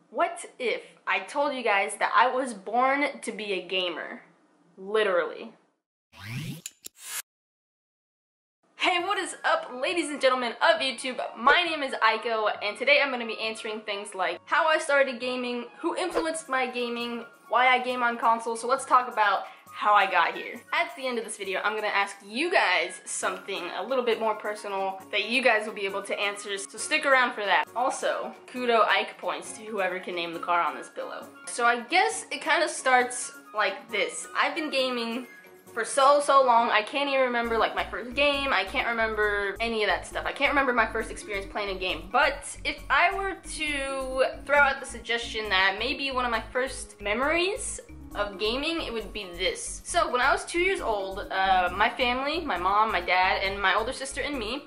What if I told you guys that I was born to be a gamer? Literally. Hey, what is up, ladies and gentlemen of YouTube? My name is Aiko, and today I'm going to be answering things like how I started gaming, who influenced my gaming, why I game on console. So let's talk about how I got here. At the end of this video, I'm gonna ask you guys something a little bit more personal that you guys will be able to answer, so stick around for that. Also, kudo Ike points to whoever can name the car on this pillow. So I guess it kind of starts like this. I've been gaming for so long, I can't even remember like my first game, I can't remember any of that stuff. I can't remember my first experience playing a game. But if I were to throw out the suggestion that maybe one of my first memories of gaming, it would be this. So when I was 2 years old, my family, my mom, my dad, and my older sister and me,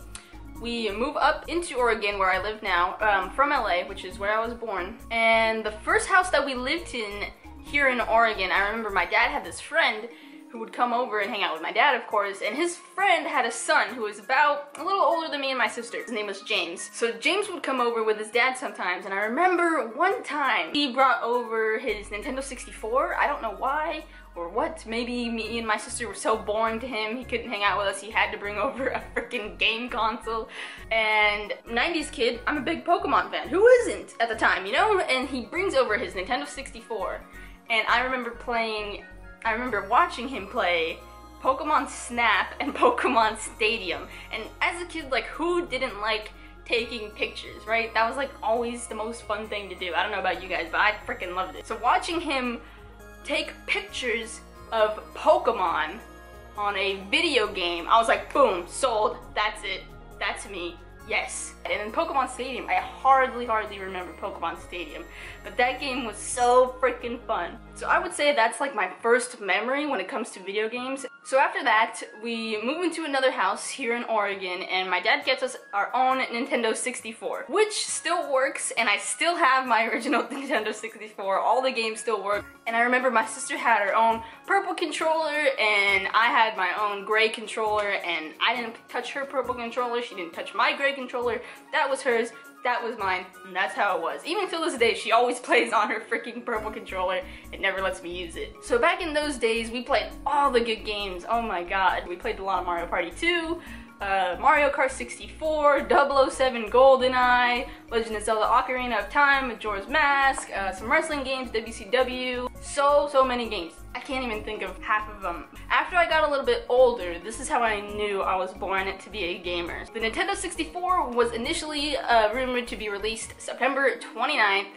we moved up into Oregon where I live now, from LA, which is where I was born. And the first house that we lived in here in Oregon, I remember my dad had this friend who would come over and hang out with my dad, of course, and his friend had a son who was about a little older than me and my sister. His name was James. So James would come over with his dad sometimes, and I remember one time he brought over his Nintendo 64. I don't know why or what. Maybe me and my sister were so boring to him, he couldn't hang out with us. He had to bring over a freaking game console. And 90s kid, I'm a big Pokemon fan. Who isn't at the time, you know? And he brings over his Nintendo 64, and I remember watching him play Pokemon Snap and Pokemon Stadium. And as a kid, like, who didn't like taking pictures, right? That was like always the most fun thing to do. I don't know about you guys, but I freaking loved it. So watching him take pictures of Pokemon on a video game, I was like, boom, sold, that's it, that's me. Yes. And in Pokemon Stadium, I hardly remember Pokemon Stadium, but that game was so freaking fun. So I would say that's like my first memory when it comes to video games. So after that, we move into another house here in Oregon, and my dad gets us our own Nintendo 64, which still works, and I still have my original Nintendo 64. All the games still work. And I remember my sister had her own purple controller, and I had my own gray controller, and I didn't touch her purple controller, she didn't touch my gray controller. That was hers, that was mine, and that's how it was. Even till this day, she always plays on her freaking purple controller. It never lets me use it. So back in those days, we played all the good games. Oh my god. We played a lot of Mario Party 2, Mario Kart 64, 007 GoldenEye, Legend of Zelda Ocarina of Time, Majora's Mask, some wrestling games, WCW, so many games. I can't even think of half of them. After I got a little bit older, this is how I knew I was born to be a gamer. The Nintendo 64 was initially rumored to be released September 29th,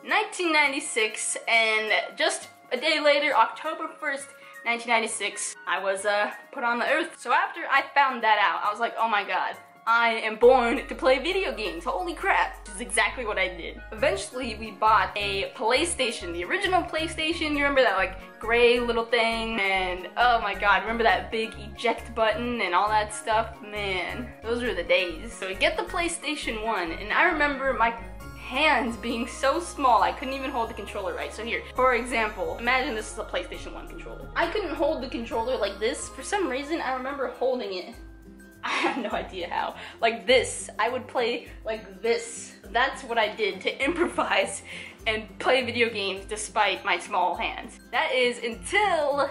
1996, and just a day later, October 1st, 1996, I was put on the earth. So after I found that out, I was like, oh my god, I am born to play video games. Holy crap. This is exactly what I did. Eventually, we bought a PlayStation, the original PlayStation. You remember that like gray little thing? And oh my god, remember that big eject button and all that stuff? Man, those were the days. So we get the PlayStation 1, and I remember my hands being so small I couldn't even hold the controller right. So here, for example, imagine this is a PlayStation 1 controller. I couldn't hold the controller like this. For some reason, I remember holding it, I have no idea how, like this. I would play like this. That's what I did to improvise and play video games despite my small hands. That is until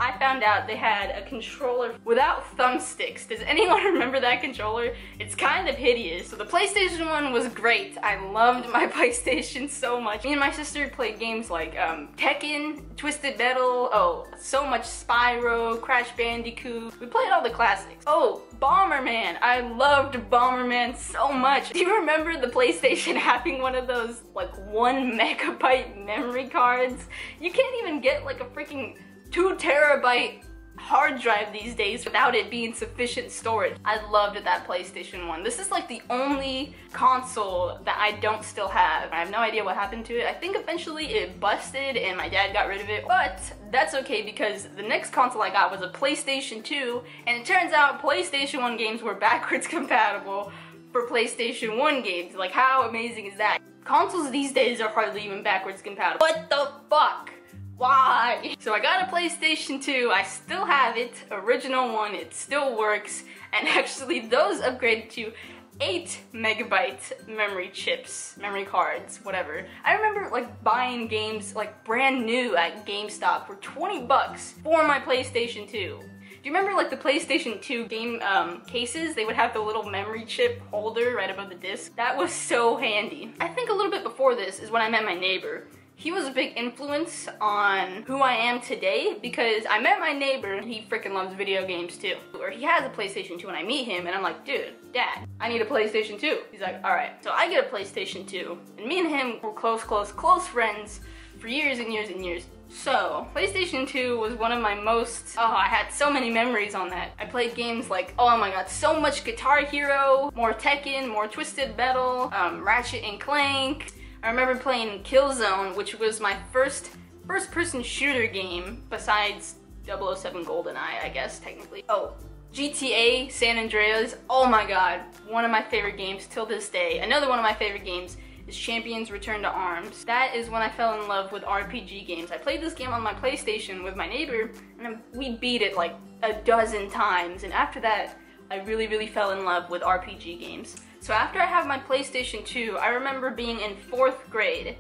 I found out they had a controller without thumbsticks. Does anyone remember that controller? It's kind of hideous. So the PlayStation 1 was great. I loved my PlayStation so much. Me and my sister played games like Tekken, Twisted Metal, oh, so much Spyro, Crash Bandicoot. We played all the classics. Oh, Bomberman. I loved Bomberman so much. Do you remember the PlayStation having one of those like 1 megabyte memory cards? You can't even get like a freaking 2 terabyte hard drive these days without it being sufficient storage. I loved that PlayStation 1. This is like the only console that I don't still have. I have no idea what happened to it. I think eventually it busted and my dad got rid of it, but that's okay because the next console I got was a PlayStation 2, and it turns out PlayStation 1 games were backwards compatible for PlayStation 1 games. Like, how amazing is that? Consoles these days are hardly even backwards compatible. What the fuck? Why? So I got a PlayStation 2, I still have it, original one, it still works, and actually those upgraded to 8 megabyte memory chips, memory cards, whatever. I remember like buying games like brand new at GameStop for 20 bucks for my PlayStation 2. Do you remember like the PlayStation 2 game cases? They would have the little memory chip holder right above the disc. That was so handy. I think a little bit before this is when I met my neighbor. He was a big influence on who I am today because I met my neighbor and he freaking loves video games too. Or he has a PlayStation 2 and I meet him and I'm like, dude, Dad, I need a PlayStation 2. He's like, alright. So I get a PlayStation 2 and me and him were close friends for years and years and years. So, PlayStation 2 was one of my most, I had so many memories on that. I played games like, oh my god, so much Guitar Hero, more Tekken, more Twisted Metal, Ratchet and Clank. I remember playing Killzone, which was my first-person shooter game, besides 007 GoldenEye, I guess, technically. Oh, GTA San Andreas, oh my god, one of my favorite games till this day. Another one of my favorite games is Champions Return to Arms. That is when I fell in love with RPG games. I played this game on my PlayStation with my neighbor, and we beat it like a dozen times, and after that, I really fell in love with RPG games. So after I have my PlayStation 2, I remember being in 4th grade,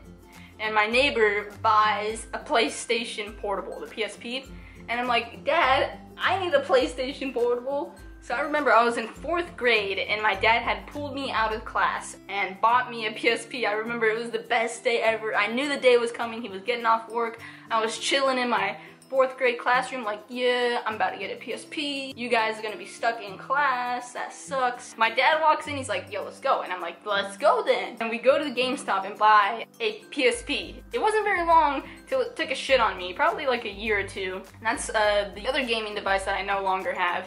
and my neighbor buys a PlayStation Portable, the PSP, and I'm like, Dad, I need a PlayStation Portable. So I remember I was in 4th grade, and my dad had pulled me out of class and bought me a PSP. I remember it was the best day ever. I knew the day was coming. He was getting off work. I was chilling in my 4th grade classroom like, yeah, I'm about to get a PSP. You guys are gonna be stuck in class. That sucks. My dad walks in, he's like, yo, let's go. And I'm like, let's go then. And we go to the GameStop and buy a PSP. It wasn't very long till it took a shit on me, probably like a year or two. And that's the other gaming device that I no longer have.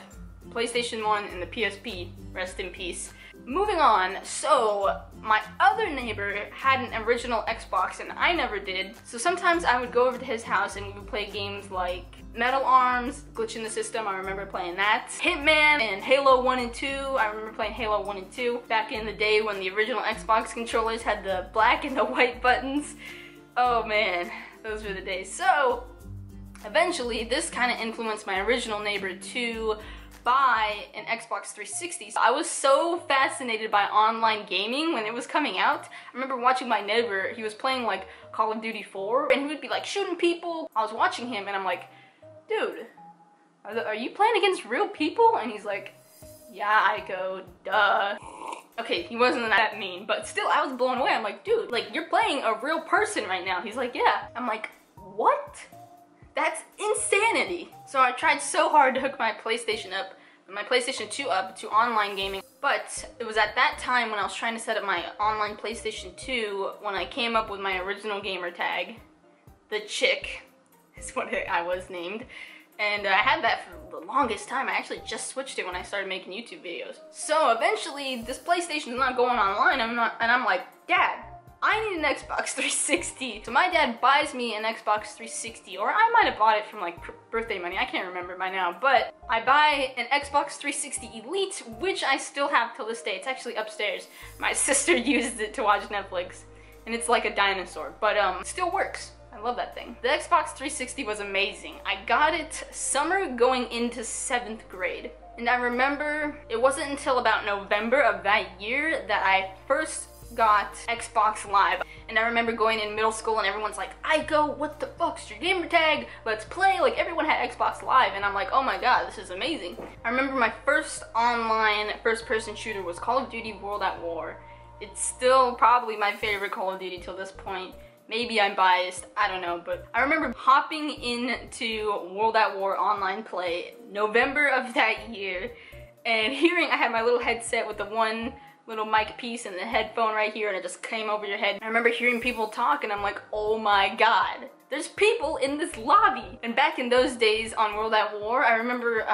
PlayStation 1 and the PSP, rest in peace. Moving on, so my other neighbor had an original Xbox and I never did, so sometimes I would go over to his house and we would play games like Metal Arms, Glitch in the System, I remember playing that. Hitman and Halo 1 and 2, I remember playing Halo 1 and 2 back in the day when the original Xbox controllers had the black and the white buttons. Oh man, those were the days. So eventually this kind of influenced my original neighbor to buy an Xbox 360. So I was so fascinated by online gaming when it was coming out. I remember watching my neighbor, he was playing like Call of Duty 4 and he would be like shooting people. I was watching him and I'm like, dude, are you playing against real people? And he's like, yeah, I go, duh. Okay, he wasn't that mean, but still I was blown away. I'm like, dude, like you're playing a real person right now. He's like, yeah. I'm like, what? That's insanity. So I tried so hard to hook my PlayStation 2 up to online gaming, but it was at that time when I was trying to set up my online PlayStation 2 when I came up with my original gamer tag. The Chick is what I was named. And I had that for the longest time. I actually just switched it when I started making YouTube videos. So eventually this PlayStation is not going online, and I'm like, Dad, I need an Xbox 360. So my dad buys me an Xbox 360, or I might have bought it from like birthday money, I can't remember by now, but I buy an Xbox 360 Elite, which I still have till this day. It's actually upstairs. My sister used it to watch Netflix, and it's like a dinosaur, but it still works. I love that thing. The Xbox 360 was amazing. I got it summer going into 7th grade. And I remember it wasn't until about November of that year that I first got Xbox Live. And I remember going in middle school and everyone's like, Aiko, what the fuck's your gamer tag? Let's play. Like everyone had Xbox Live and I'm like, oh my god, this is amazing. I remember my first online first-person shooter was Call of Duty World at War. It's still probably my favorite Call of Duty till this point. Maybe I'm biased, I don't know, but I remember hopping into World at War online play November of that year and hearing, I had my little headset with the one little mic piece and the headphone right here and it just came over your head. I remember hearing people talk and I'm like, oh my god, there's people in this lobby. And back in those days on World at War, I remember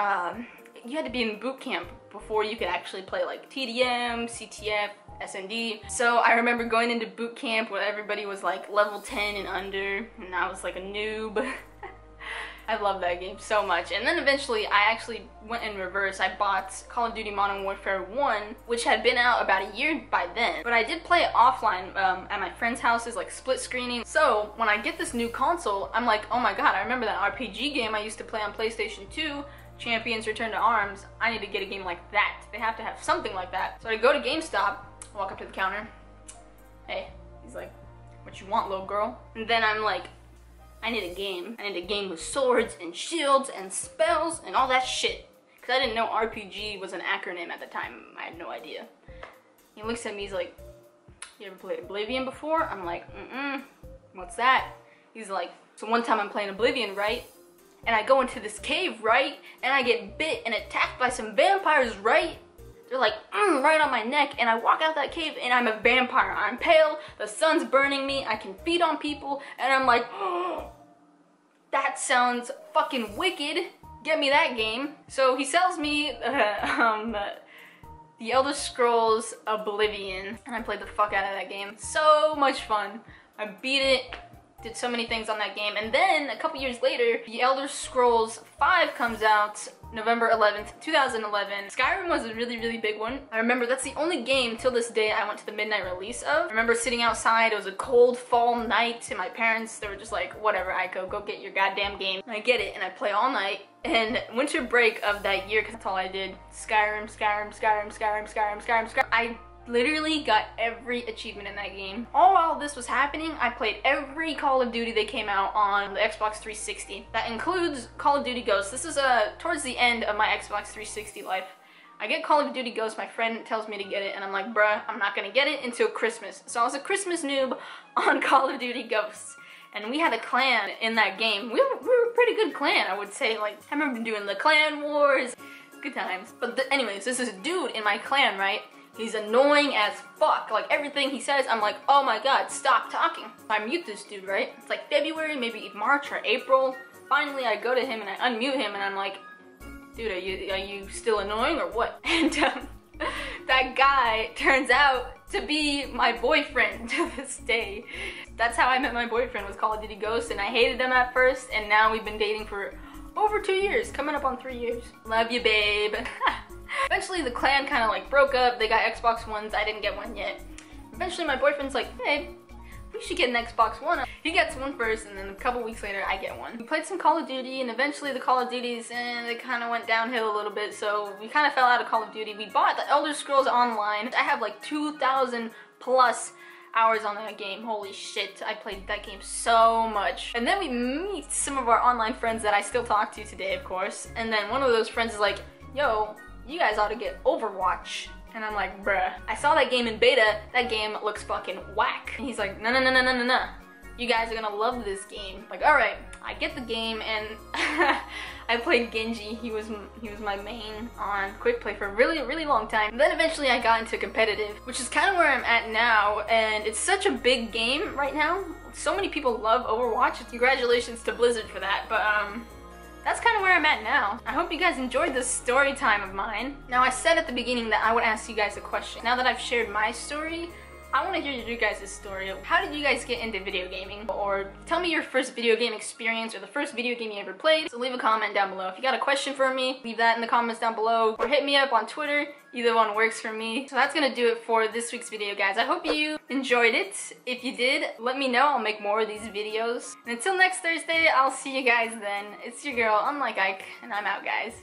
you had to be in boot camp before you could actually play like TDM, CTF, SND. So I remember going into boot camp where everybody was like level 10 and under and I was like a noob. I love that game so much. And then eventually I actually went in reverse. I bought Call of Duty Modern Warfare 1, which had been out about a year by then. But I did play it offline at my friend's houses, like split screening. So when I get this new console, I'm like, oh my god, I remember that RPG game I used to play on PlayStation 2 Champions Return to Arms, I need to get a game like that. They have to have something like that. So I go to GameStop, walk up to the counter. Hey, he's like, what you want, little girl? And then I'm like, I need a game. I need a game with swords and shields and spells and all that shit. Cause I didn't know RPG was an acronym at the time. I had no idea. He looks at me, he's like, you ever played Oblivion before? I'm like, what's that? He's like, so one time I'm playing Oblivion, right? And I go into this cave, right? And I get bit and attacked by some vampires, right? They're like, right on my neck. And I walk out that cave and I'm a vampire. I'm pale, the sun's burning me, I can feed on people. And I'm like, oh, that sounds fucking wicked. Get me that game. So he sells me the Elder Scrolls Oblivion. And I played the fuck out of that game. So much fun. I beat it. Did so many things on that game. And then a couple years later, the Elder Scrolls 5 comes out November 11th, 2011. Skyrim was a really, really big one. I remember that's the only game till this day I went to the midnight release of. I remember sitting outside, it was a cold fall night, and my parents, they were just like, whatever, Aiko, go get your goddamn game. And I get it, and I play all night. And winter break of that year, because that's all I did, Skyrim. I literally got every achievement in that game. All while this was happening, I played every Call of Duty that came out on the Xbox 360. That includes Call of Duty Ghosts. This is towards the end of my Xbox 360 life. I get Call of Duty Ghosts, my friend tells me to get it, and I'm like, bruh, I'm not gonna get it until Christmas. So I was a Christmas noob on Call of Duty Ghosts. And we had a clan in that game. We were a pretty good clan, I would say. Like, I remember doing the clan wars. Good times. But anyways, this is a dude in my clan, right? He's annoying as fuck. Like, everything he says, I'm like, oh my god, stop talking. I mute this dude, right? It's like February, maybe March or April. Finally, I go to him and I unmute him and I'm like, dude, are you still annoying or what? And that guy turns out to be my boyfriend to this day. That's how I met my boyfriend, was Call of Duty Ghosts, and I hated him at first, and now we've been dating for over 2 years, coming up on 3 years. Love you, babe. Eventually the clan kind of like broke up. They got Xbox Ones, I didn't get one yet. Eventually my boyfriend's like, hey, we should get an Xbox One. He gets one first, and then a couple weeks later I get one. We played some Call of Duty, and eventually the Call of Duties, and it kind of went downhill a little bit, so we kind of fell out of Call of Duty. We bought the Elder Scrolls Online. I have like 2,000 plus hours on that game. Holy shit, I played that game so much. And then we meet some of our online friends that I still talk to today, of course, and then one of those friends is like, yo, you guys ought to get Overwatch. And I'm like, bruh, I saw that game in beta, that game looks fucking whack. And he's like, no. You guys are gonna love this game. Like, alright, I get the game, and I played Genji. He was my main on quick play for a really, really long time. And then eventually I got into competitive, which is kind of where I'm at now, and it's such a big game right now. So many people love Overwatch. Congratulations to Blizzard for that, but that's kind of where I'm at now. I hope you guys enjoyed this story time of mine. Now, I said at the beginning that I would ask you guys a question. Now that I've shared my story, I want to hear your guys' story. How did you guys get into video gaming? Or tell me your first video game experience or the first video game you ever played. So leave a comment down below. If you got a question for me, leave that in the comments down below. Or hit me up on Twitter. Either one works for me. So that's gonna do it for this week's video, guys. I hope you enjoyed it. If you did, let me know. I'll make more of these videos. And until next Thursday, I'll see you guys then. It's your girl, Unlike Ike, and I'm out, guys.